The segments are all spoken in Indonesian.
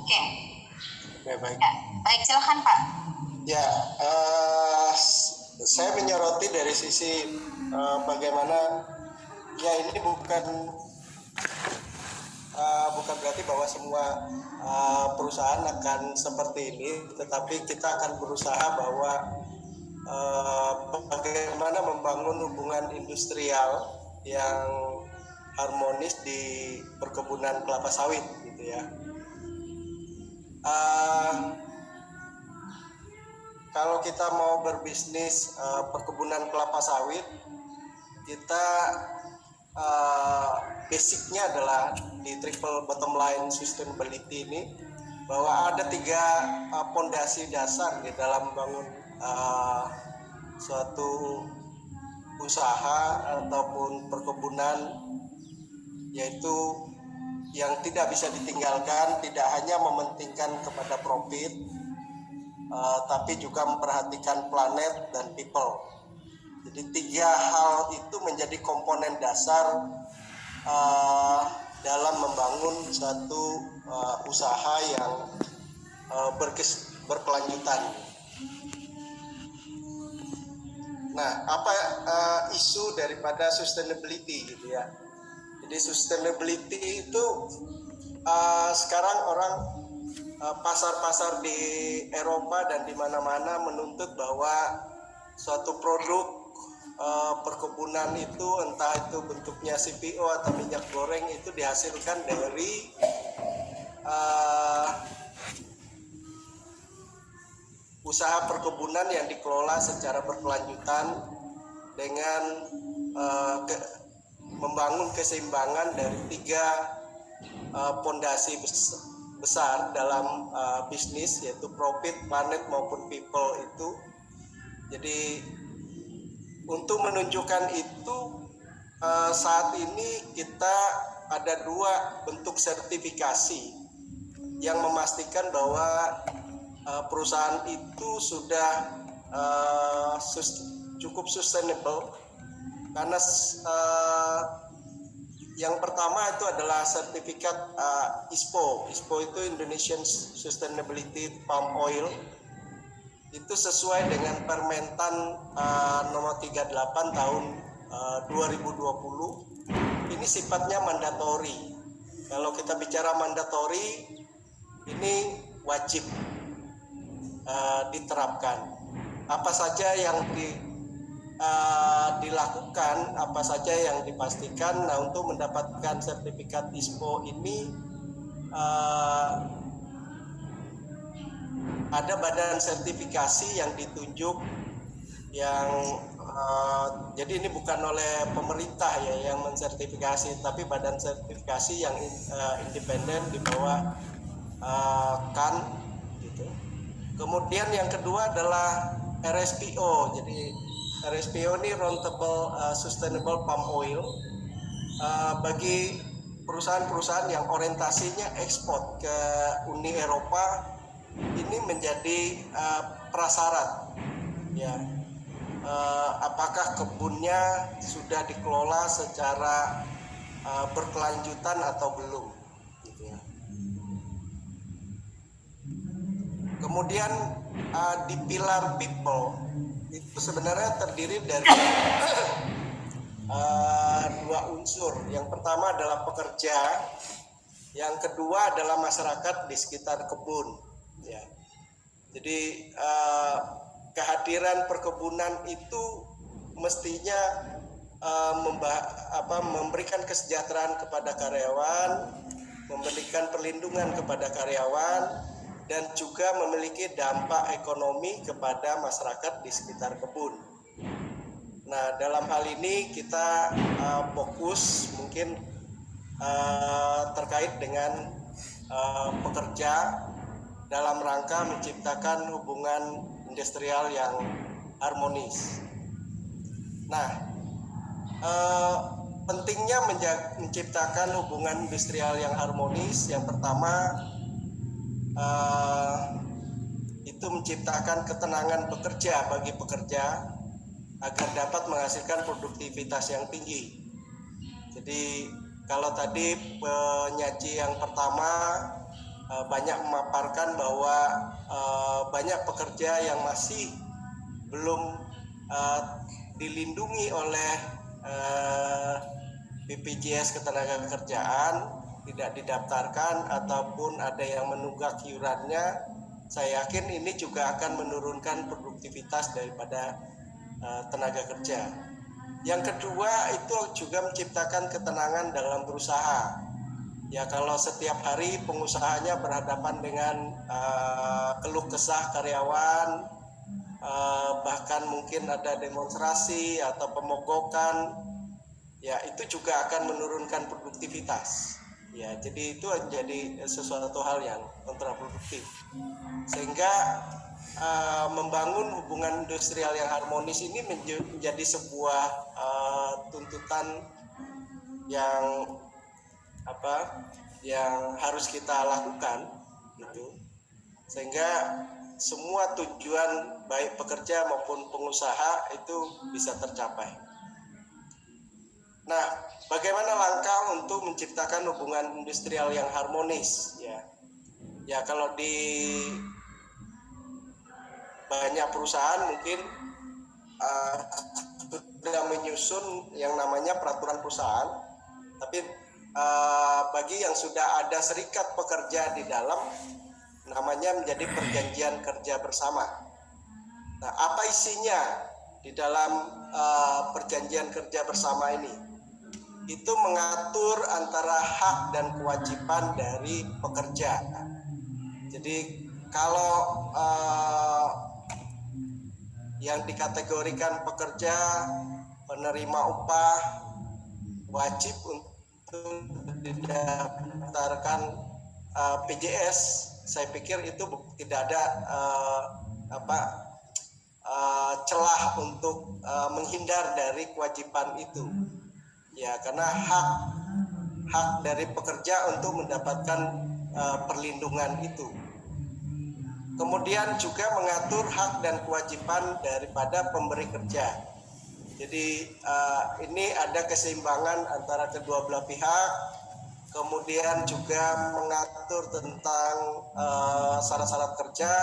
Oke. Oke, baik. Ya, baik, silakan Pak. Ya, saya menyoroti dari sisi bagaimana ya ini bukan berarti bahwa semua perusahaan akan seperti ini, tetapi kita akan berusaha bahwa bagaimana membangun hubungan industrial yang harmonis di perkebunan kelapa sawit, gitu ya. Kalau kita mau berbisnis perkebunan kelapa sawit, kita basicnya adalah di triple bottom line sustainability ini, bahwa ada 3 pondasi dasar di dalam membangun suatu usaha ataupun perkebunan, yaitu yang tidak bisa ditinggalkan, tidak hanya mementingkan kepada profit, tapi juga memperhatikan planet dan people. Jadi 3 hal itu menjadi komponen dasar dalam membangun satu usaha yang berkelanjutan. Nah, apa isu daripada sustainability, gitu ya? Jadi sustainability itu sekarang orang pasar-pasar di Eropa dan di mana-mana menuntut bahwa suatu produk perkebunan itu, entah itu bentuknya CPO atau minyak goreng, itu dihasilkan dari usaha perkebunan yang dikelola secara berkelanjutan dengan membangun keseimbangan dari 3 pondasi besar dalam bisnis, yaitu profit, planet maupun people itu. Jadi untuk menunjukkan itu, saat ini kita ada 2 bentuk sertifikasi yang memastikan bahwa perusahaan itu sudah cukup sustainable. Karena yang pertama itu adalah sertifikat ISPO. ISPO itu Indonesian Sustainability Palm Oil. Itu sesuai dengan Permentan nomor 38 tahun 2020. Ini sifatnya mandatori. Kalau kita bicara mandatori, ini wajib diterapkan. Apa saja yang dilakukan, apa saja yang dipastikan. Nah, untuk mendapatkan sertifikat ISPO ini ada badan sertifikasi yang ditunjuk, yang jadi ini bukan oleh pemerintah ya yang mensertifikasi, tapi badan sertifikasi yang independen di bawah KAN gitu. Kemudian yang kedua adalah RSPO. Jadi RSPO ini Roundtable Sustainable Palm Oil, bagi perusahaan-perusahaan yang orientasinya ekspor ke Uni Eropa. Ini menjadi prasyarat ya, apakah kebunnya sudah dikelola secara berkelanjutan atau belum, gitu ya. Kemudian di pilar people itu sebenarnya terdiri dari 2 unsur. Yang pertama adalah pekerja, yang kedua adalah masyarakat di sekitar kebun. Ya. Jadi kehadiran perkebunan itu mestinya memberikan kesejahteraan kepada karyawan, memberikan perlindungan kepada karyawan, dan juga memiliki dampak ekonomi kepada masyarakat di sekitar kebun. Nah, dalam hal ini kita fokus mungkin terkait dengan pekerja dalam rangka menciptakan hubungan industrial yang harmonis. Nah, pentingnya menciptakan hubungan industrial yang harmonis, yang pertama itu menciptakan ketenangan bekerja bagi pekerja agar dapat menghasilkan produktivitas yang tinggi. Jadi kalau tadi penyaji yang pertama banyak memaparkan bahwa banyak pekerja yang masih belum dilindungi oleh BPJS Ketenagakerjaan, tidak didaftarkan ataupun ada yang menunggak iurannya. Saya yakin ini juga akan menurunkan produktivitas daripada tenaga kerja. Yang kedua itu juga menciptakan ketenangan dalam berusaha. Ya, kalau setiap hari pengusahanya berhadapan dengan keluh kesah karyawan, bahkan mungkin ada demonstrasi atau pemogokan, ya itu juga akan menurunkan produktivitas. Ya, jadi itu menjadi sesuatu hal yang kontraproduktif. Sehingga membangun hubungan industrial yang harmonis ini menjadi sebuah tuntutan yang harus kita lakukan gitu, sehingga semua tujuan baik pekerja maupun pengusaha itu bisa tercapai. Nah, bagaimana langkah untuk menciptakan hubungan industrial yang harmonis? Ya kalau di banyak perusahaan mungkin sudah menyusun yang namanya peraturan perusahaan, tapi bagi yang sudah ada serikat pekerja di dalam, namanya menjadi perjanjian kerja bersama. Nah, apa isinya di dalam perjanjian kerja bersama ini? Itu mengatur antara hak dan kewajiban dari pekerja. Jadi kalau yang dikategorikan pekerja penerima upah wajib untuk didaftarkan PJS, saya pikir itu tidak ada celah untuk menghindar dari kewajiban itu. Ya, karena hak dari pekerja untuk mendapatkan perlindungan itu. Kemudian juga mengatur hak dan kewajiban daripada pemberi kerja. Jadi ini ada keseimbangan antara kedua belah pihak. Kemudian juga mengatur tentang syarat-syarat kerja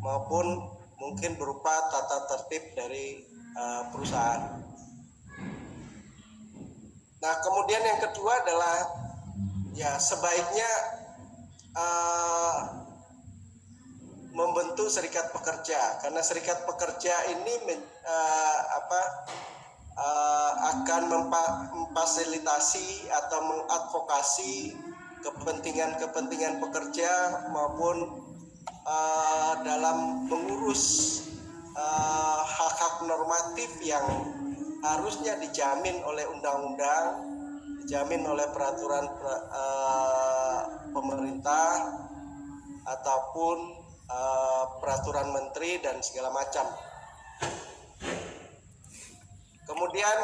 maupun mungkin berupa tata tertib dari perusahaan. Nah, kemudian yang kedua adalah ya sebaiknya membentuk serikat pekerja, karena serikat pekerja ini akan memfasilitasi atau mengadvokasi kepentingan pekerja maupun dalam mengurus hak-hak normatif yang harusnya dijamin oleh undang-undang, dijamin oleh peraturan pemerintah ataupun peraturan menteri dan segala macam. Kemudian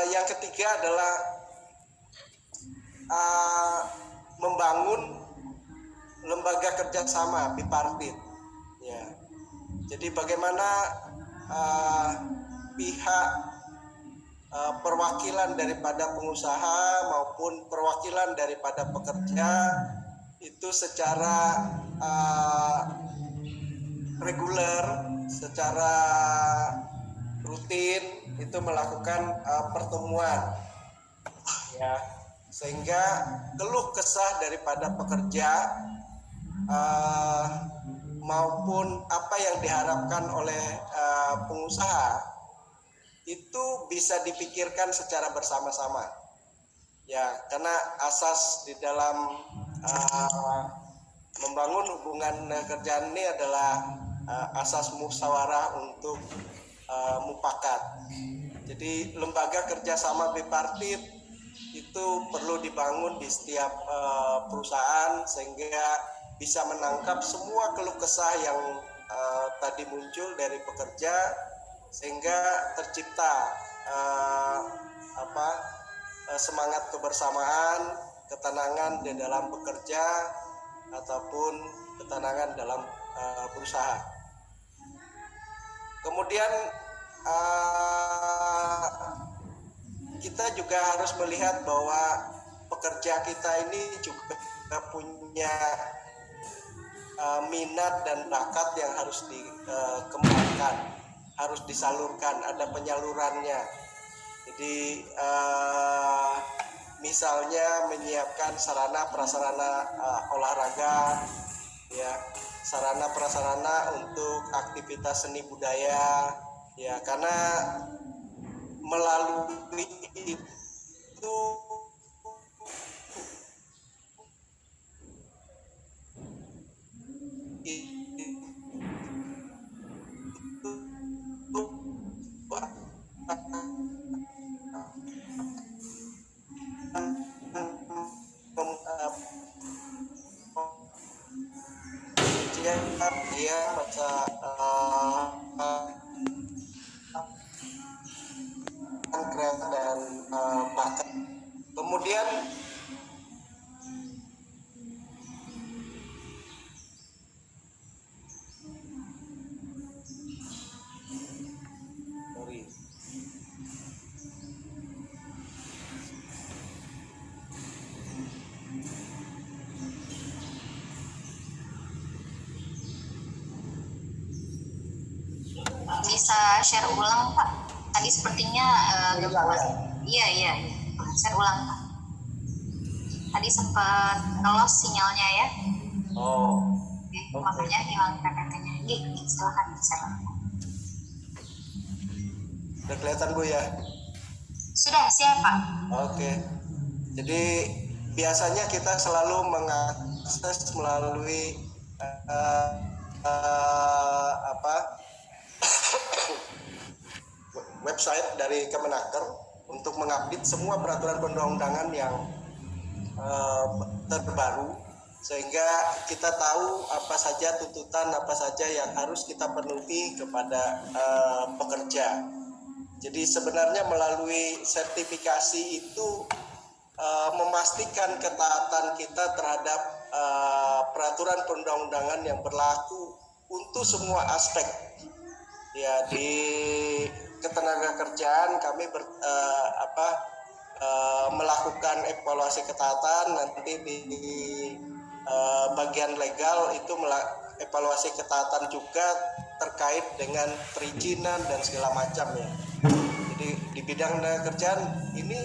yang ketiga adalah membangun lembaga kerjasama bipartit. Ya, jadi bagaimana pihak perwakilan daripada pengusaha maupun perwakilan daripada pekerja itu secara reguler, secara rutin itu melakukan pertemuan, ya, sehingga keluh kesah daripada pekerja maupun apa yang diharapkan oleh pengusaha itu bisa dipikirkan secara bersama-sama. Ya, karena asas di dalam membangun hubungan kerjaan ini adalah asas musyawarah untuk mufakat. Jadi lembaga kerjasama bipartit itu perlu dibangun di setiap perusahaan sehingga bisa menangkap semua keluh kesah yang tadi muncul dari pekerja, sehingga tercipta semangat kebersamaan, ketenangan di dalam bekerja ataupun ketenangan dalam berusaha. Kemudian kita juga harus melihat bahwa pekerja kita ini juga punya minat dan bakat yang harus dikembangkan, harus disalurkan, ada penyalurannya. Jadi misalnya menyiapkan sarana prasarana olahraga, ya, sarana prasarana untuk aktivitas seni budaya, ya, karena melalui itu dia masa kreatif dan bakat. Kemudian bisa share ulang Pak? Tadi sepertinya iya. Share ulang Pak. Tadi sempat ngelos sinyalnya ya. Oke. Makanya hilang PPT-nya. Silakan share. Udah kelihatan Bu ya? Sudah siap Pak. Oke. Jadi biasanya kita selalu mengakses melalui website dari Kemenaker untuk mengupdate semua peraturan perundang-undangan yang terbaru, sehingga kita tahu apa saja tuntutan, apa saja yang harus kita penuhi kepada pekerja. Jadi sebenarnya melalui sertifikasi itu memastikan ketaatan kita terhadap peraturan perundang-undangan yang berlaku untuk semua aspek. Ya, di ketenagakerjaan kami melakukan evaluasi ketaatan, nanti di bagian legal itu evaluasi ketaatan juga terkait dengan perizinan dan segala macam ya. Jadi di bidang kerjaan ini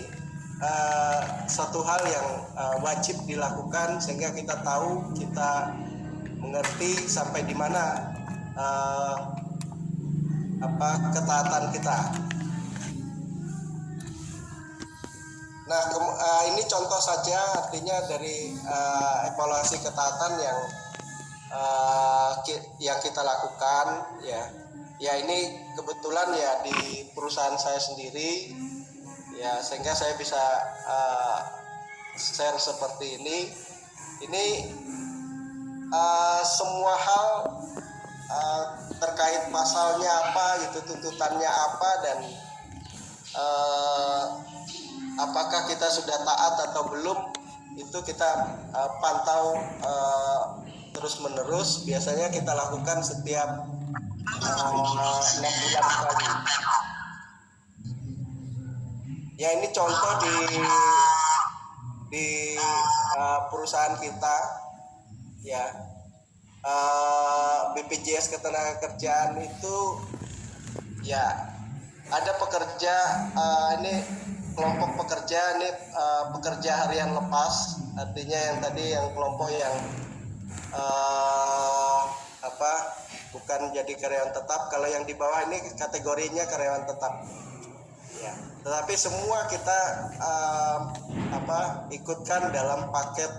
satu hal yang wajib dilakukan sehingga kita tahu, kita mengerti sampai di mana ketaatan kita. Nah, ini contoh saja, artinya dari evaluasi ketaatan yang kita lakukan ya. Ya, ini kebetulan ya di perusahaan saya sendiri ya, sehingga saya bisa share seperti ini. Ini semua hal terkait pasalnya apa gitu, tuntutannya apa, dan apakah kita sudah taat atau belum, itu kita pantau terus menerus. Biasanya kita lakukan setiap 6 bulan sekali. Ya, ini contoh di perusahaan kita ya. BPJS Ketenagakerjaan itu ya ada pekerja, ini kelompok pekerja, ini pekerja harian lepas, artinya yang tadi yang kelompok yang bukan jadi karyawan tetap. Kalau yang di bawah ini kategorinya karyawan tetap ya, tetapi semua kita ikutkan dalam paket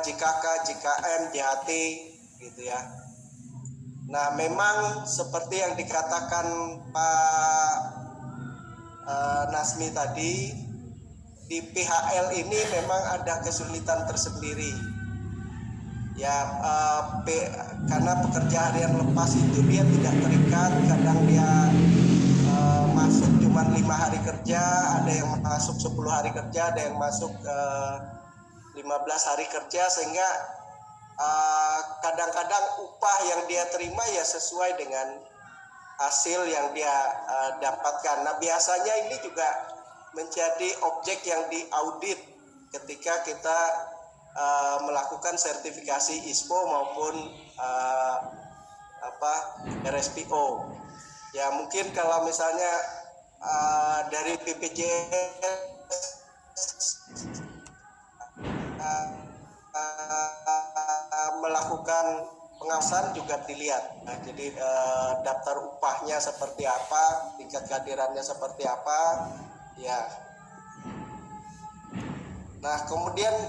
JKK, JKM, JHT gitu ya. Nah, memang seperti yang dikatakan Pak Nasmi tadi, di PHL ini memang ada kesulitan tersendiri ya, karena pekerja harian lepas itu dia tidak terikat. Kadang dia masuk cuma 5 hari kerja, ada yang masuk 10 hari kerja, ada yang masuk 15 hari kerja, sehingga kadang-kadang upah yang dia terima ya sesuai dengan hasil yang dia dapatkan. Nah, biasanya ini juga menjadi objek yang diaudit ketika kita melakukan sertifikasi ISPO maupun RSPO. Ya mungkin kalau misalnya dari BPJS melakukan pengawasan juga dilihat. Nah, jadi daftar upahnya seperti apa, tingkat kehadirannya seperti apa, ya. Nah, kemudian